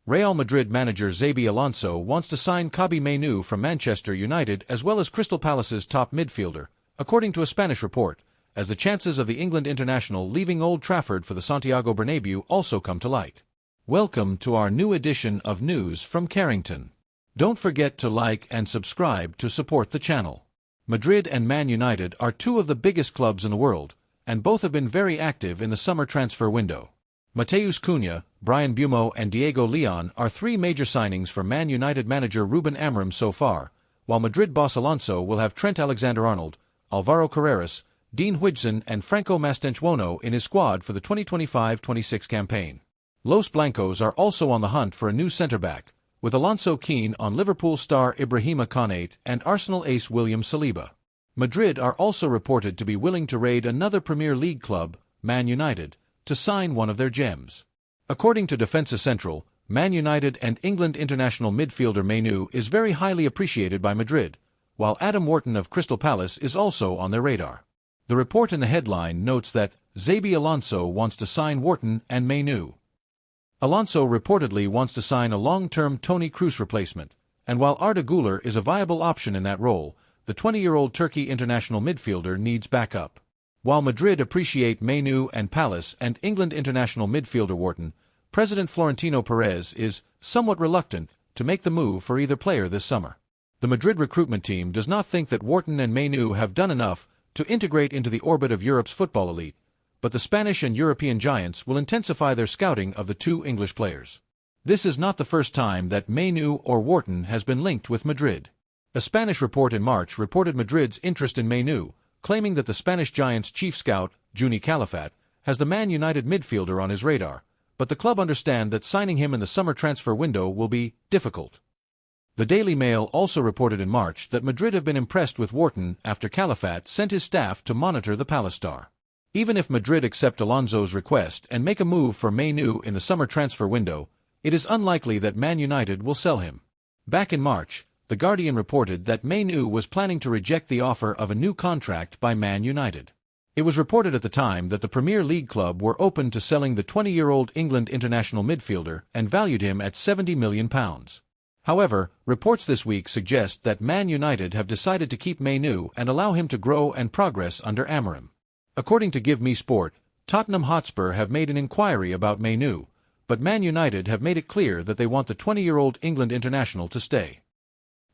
Real Madrid manager Xabi Alonso wants to sign Kobbie Mainoo from Manchester United as well as Crystal Palace's top midfielder, according to a Spanish report, as the chances of the England international leaving Old Trafford for the Santiago Bernabeu also come to light. Welcome to our new edition of News from Carrington. Don't forget to like and subscribe to support the channel. Madrid and Man United are two of the biggest clubs in the world, and both have been very active in the summer transfer window. Matheus Cunha, Bryan Mbeumo and Diego Leon are three major signings for Man United manager Ruben Amorim so far, while Madrid boss Alonso will have Trent Alexander-Arnold, Alvaro Carreras, Dean Huijsen and Franco Mastantuono in his squad for the 2025-26 campaign. Los Blancos are also on the hunt for a new centre-back, with Alonso keen on Liverpool star Ibrahima Konate and Arsenal ace William Saliba. Madrid are also reported to be willing to raid another Premier League club, Man United, to sign one of their gems. According to Defensa Central, Man United and England international midfielder Mainoo is very highly appreciated by Madrid, while Adam Wharton of Crystal Palace is also on their radar. The report in the headline notes that Xabi Alonso wants to sign Wharton and Mainoo. Alonso reportedly wants to sign a long-term Toni Kroos replacement, and while Arda Güler is a viable option in that role, the 20-year-old Turkey international midfielder needs backup. While Madrid appreciate Mainoo and Palace and England international midfielder Wharton, President Florentino Perez is somewhat reluctant to make the move for either player this summer. The Madrid recruitment team does not think that Wharton and Mainoo have done enough to integrate into the orbit of Europe's football elite, but the Spanish and European giants will intensify their scouting of the two English players. This is not the first time that Mainoo or Wharton has been linked with Madrid. A Spanish report in March reported Madrid's interest in Mainoo, claiming that the Spanish Giants' chief scout, Juni Calafat, has the Man United midfielder on his radar, but the club understand that signing him in the summer transfer window will be difficult. The Daily Mail also reported in March that Madrid have been impressed with Wharton after Calafat sent his staff to monitor the Palace star. Even if Madrid accept Alonso's request and make a move for Mainoo in the summer transfer window, it is unlikely that Man United will sell him. Back in March, The Guardian reported that Mainoo was planning to reject the offer of a new contract by Man United. It was reported at the time that the Premier League club were open to selling the 20-year-old England international midfielder and valued him at £70 million. However, reports this week suggest that Man United have decided to keep Mainoo and allow him to grow and progress under Amorim. According to Give Me Sport, Tottenham Hotspur have made an inquiry about Mainoo, but Man United have made it clear that they want the 20-year-old England international to stay.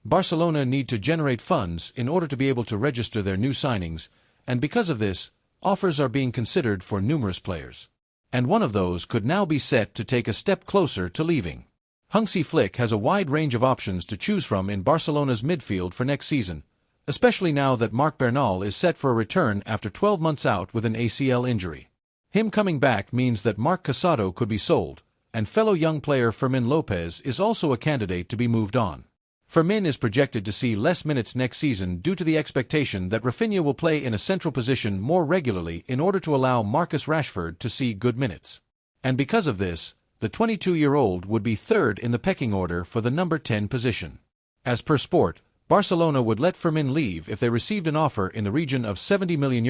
Barcelona need to generate funds in order to be able to register their new signings, and because of this, offers are being considered for numerous players. And one of those could now be set to take a step closer to leaving. Hansi Flick has a wide range of options to choose from in Barcelona's midfield for next season, especially now that Marc Bernal is set for a return after 12 months out with an ACL injury. Him coming back means that Marc Casado could be sold, and fellow young player Fermin Lopez is also a candidate to be moved on. Fermin is projected to see less minutes next season due to the expectation that Rafinha will play in a central position more regularly in order to allow Marcus Rashford to see good minutes. And because of this, the 22-year-old would be third in the pecking order for the number 10 position. As per Sport, Barcelona would let Fermin leave if they received an offer in the region of €70 million,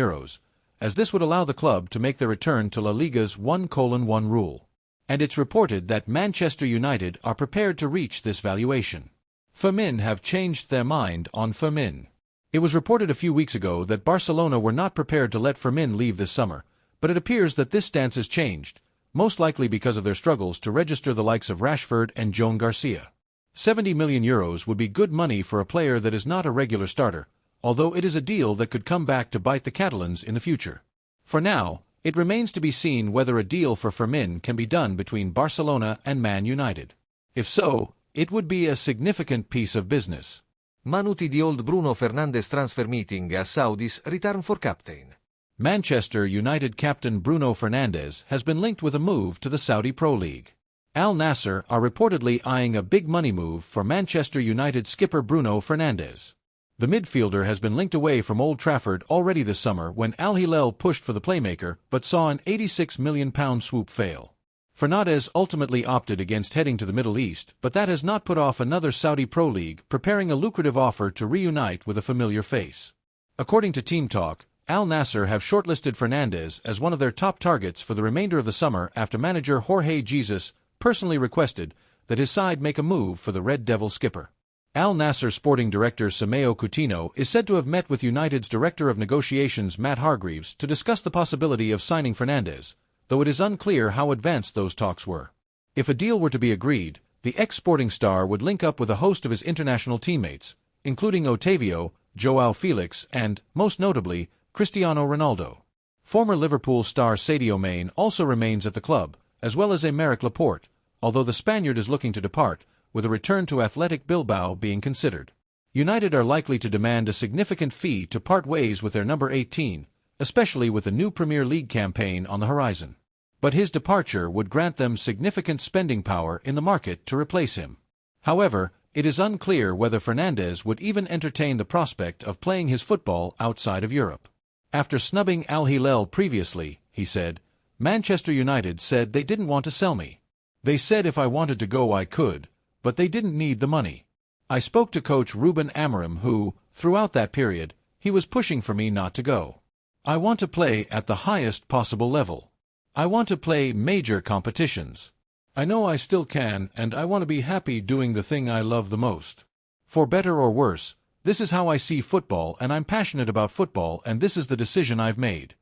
as this would allow the club to make their return to La Liga's 1:1 rule. And it's reported that Manchester United are prepared to reach this valuation. Fermin have changed their mind on Fermin. It was reported a few weeks ago that Barcelona were not prepared to let Fermin leave this summer, but it appears that this stance has changed, most likely because of their struggles to register the likes of Rashford and Joan Garcia. €70 million would be good money for a player that is not a regular starter, although it is a deal that could come back to bite the Catalans in the future. For now, it remains to be seen whether a deal for Fermin can be done between Barcelona and Man United. If so, it would be a significant piece of business. Minuti di old Bruno Fernandes transfer meeting as Saudis return for captain. Manchester United captain Bruno Fernandes has been linked with a move to the Saudi Pro League. Al Nassr are reportedly eyeing a big money move for Manchester United skipper Bruno Fernandes. The midfielder has been linked away from Old Trafford already this summer when Al Hilal pushed for the playmaker but saw an £86 million swoop fail. Fernandes ultimately opted against heading to the Middle East, but that has not put off another Saudi Pro League preparing a lucrative offer to reunite with a familiar face. According to Team Talk, Al Nassr have shortlisted Fernandes as one of their top targets for the remainder of the summer after manager Jorge Jesus personally requested that his side make a move for the Red Devil skipper. Al Nassr sporting director Simeo Coutinho is said to have met with United's director of negotiations Matt Hargreaves to discuss the possibility of signing Fernandes, though it is unclear how advanced those talks were. If a deal were to be agreed, the ex-Sporting star would link up with a host of his international teammates, including Otavio, João Felix, and, most notably, Cristiano Ronaldo. Former Liverpool star Sadio Mane also remains at the club, as well as Aymeric Laporte, although the Spaniard is looking to depart, with a return to Athletic Bilbao being considered. United are likely to demand a significant fee to part ways with their number 18, especially with the new Premier League campaign on the horizon. But his departure would grant them significant spending power in the market to replace him. However, it is unclear whether Fernandes would even entertain the prospect of playing his football outside of Europe. After snubbing Al Hilal previously, he said, "Manchester United said they didn't want to sell me. They said if I wanted to go I could, but they didn't need the money. I spoke to coach Ruben Amorim who, throughout that period, he was pushing for me not to go. I want to play at the highest possible level. I want to play major competitions. I know I still can, and I want to be happy doing the thing I love the most. For better or worse, this is how I see football, and I'm passionate about football, and this is the decision I've made."